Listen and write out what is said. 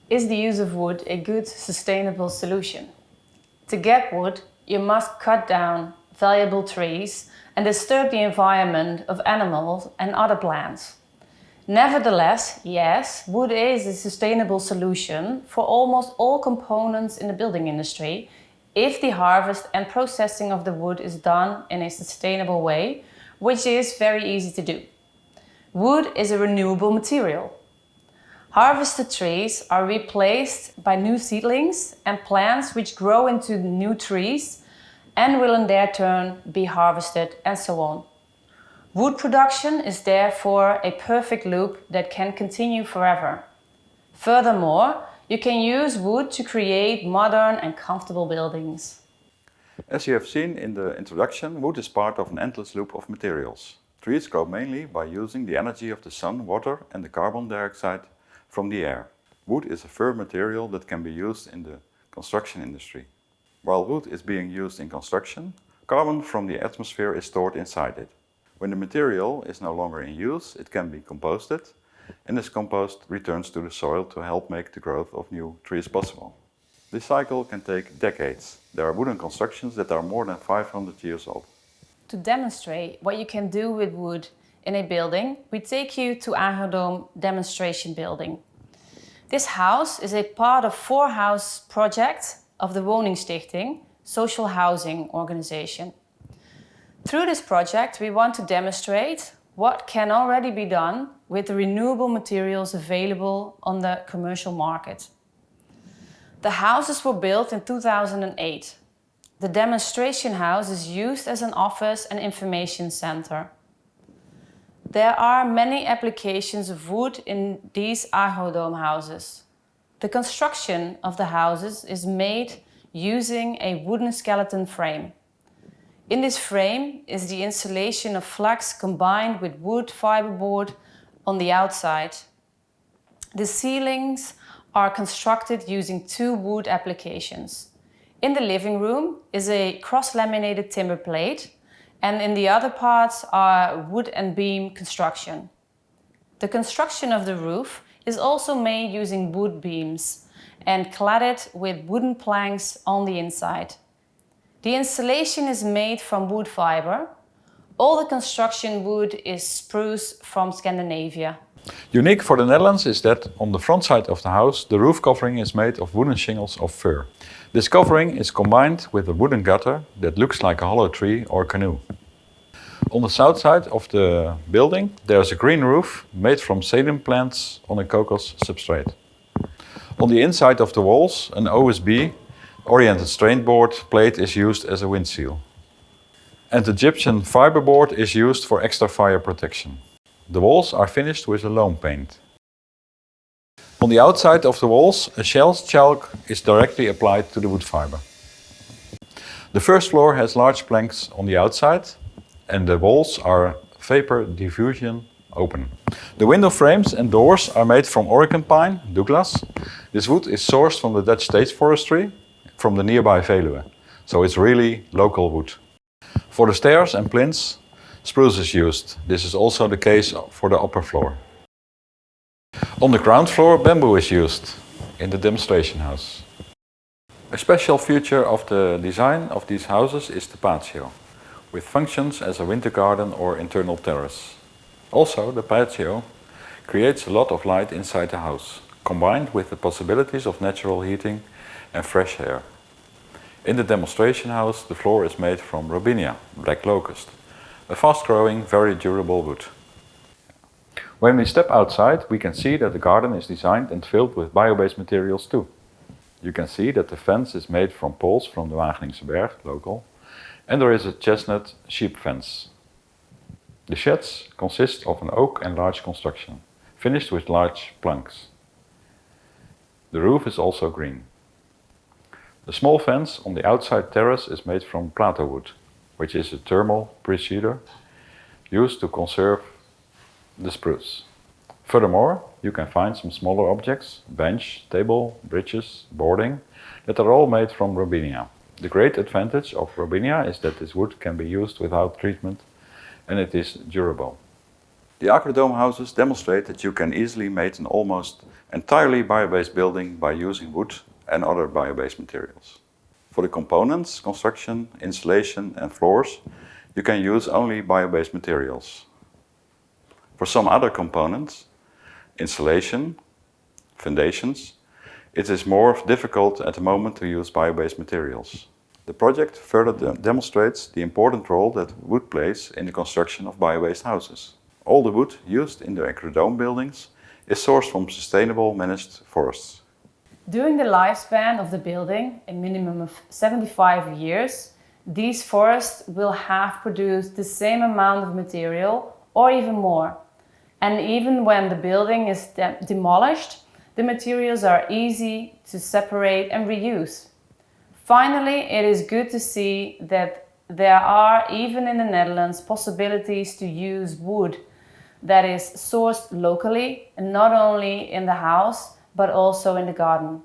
Is the use of wood a good, sustainable solution? To get wood, you must cut down valuable trees and disturb the environment of animals and other plants. Nevertheless, yes, wood is a sustainable solution for almost all components in the building industry if the harvest and processing of the wood is done in a sustainable way, which is very easy to do. Wood is a renewable material. Harvested trees are replaced by new seedlings and plants which grow into new trees and will in their turn be harvested and so on. Wood production is therefore a perfect loop that can continue forever. Furthermore, you can use wood to create modern and comfortable buildings. As you have seen in the introduction, wood is part of an endless loop of materials. Trees grow mainly by using the energy of the sun, water and the carbon dioxide from the air. Wood is a firm material that can be used in the construction industry. While wood is being used in construction, carbon from the atmosphere is stored inside it. When the material is no longer in use, it can be composted, and this compost returns to the soil to help make the growth of new trees possible. This cycle can take decades. There are wooden constructions that are more than 500 years old. To demonstrate what you can do with wood in a building, we take you to Aangedome Demonstration Building. This house is a part of 4-house project of the Woningstichting, social housing organization. Through this project, we want to demonstrate what can already be done with the renewable materials available on the commercial market. The houses were built in 2008. The demonstration house is used as an office and information center. There are many applications of wood in these Aangedome houses. The construction of the houses is made using a wooden skeleton frame. In this frame is the installation of flax combined with wood fiberboard on the outside. The ceilings are constructed using 2 wood applications. In the living room is a cross-laminated timber plate, and in the other parts are wood and beam construction. The construction of the roof is also made using wood beams and cladded with wooden planks on the inside. The installation is made from wood fiber. All the construction wood is spruce from Scandinavia. Unique for the Netherlands is that on the front side of the house, the roof covering is made of wooden shingles of fir. This covering is combined with a wooden gutter that looks like a hollow tree or canoe. On the south side of the building, there is a green roof made from sedum plants on a kokos substrate. On the inside of the walls, an OSB oriented strand board plate is used as a windshield. And the gypsum fiberboard is used for extra fire protection. The walls are finished with a loam paint. On the outside of the walls, a shell chalk is directly applied to the wood fiber. The first floor has large planks on the outside and the walls are vapor diffusion open. The window frames and doors are made from Oregon pine, Douglas. This wood is sourced from the Dutch State Forestry from the nearby Veluwe, so it's really local wood. For the stairs and plinths, spruce is used. This is also the case for the upper floor. On the ground floor, bamboo is used in the demonstration house. A special feature of the design of these houses is the patio, with functions as a winter garden or internal terrace. Also, the patio creates a lot of light inside the house, combined with the possibilities of natural heating and fresh air. In the demonstration house, the floor is made from robinia, black locust, a fast-growing, very durable wood. When we step outside, we can see that the garden is designed and filled with bio-based materials too. You can see that the fence is made from poles from the Wageningse Berg, local, and there is a chestnut sheep fence. The sheds consist of an oak and larch construction, finished with large planks. The roof is also green. The small fence on the outside terrace is made from plato wood, which is a thermal procedure used to conserve the spruce. Furthermore, you can find some smaller objects, bench, table, bridges, boarding, that are all made from robinia. The great advantage of robinia is that this wood can be used without treatment and it is durable. The Agrodome houses demonstrate that you can easily make an almost entirely bio-based building by using wood and other bio-based materials. For the components, construction, insulation and floors, you can use only bio-based materials. For some other components, insulation, foundations, it is more difficult at the moment to use bio-based materials. The project further demonstrates the important role that wood plays in the construction of bio-based houses. All the wood used in the Agrodome buildings is sourced from sustainable managed forests. During the lifespan of the building, a minimum of 75 years, these forests will have produced the same amount of material or even more. And even when the building is demolished, the materials are easy to separate and reuse. Finally, it is good to see that there are, even in the Netherlands, possibilities to use wood that is sourced locally, and not only in the house, but also in the garden.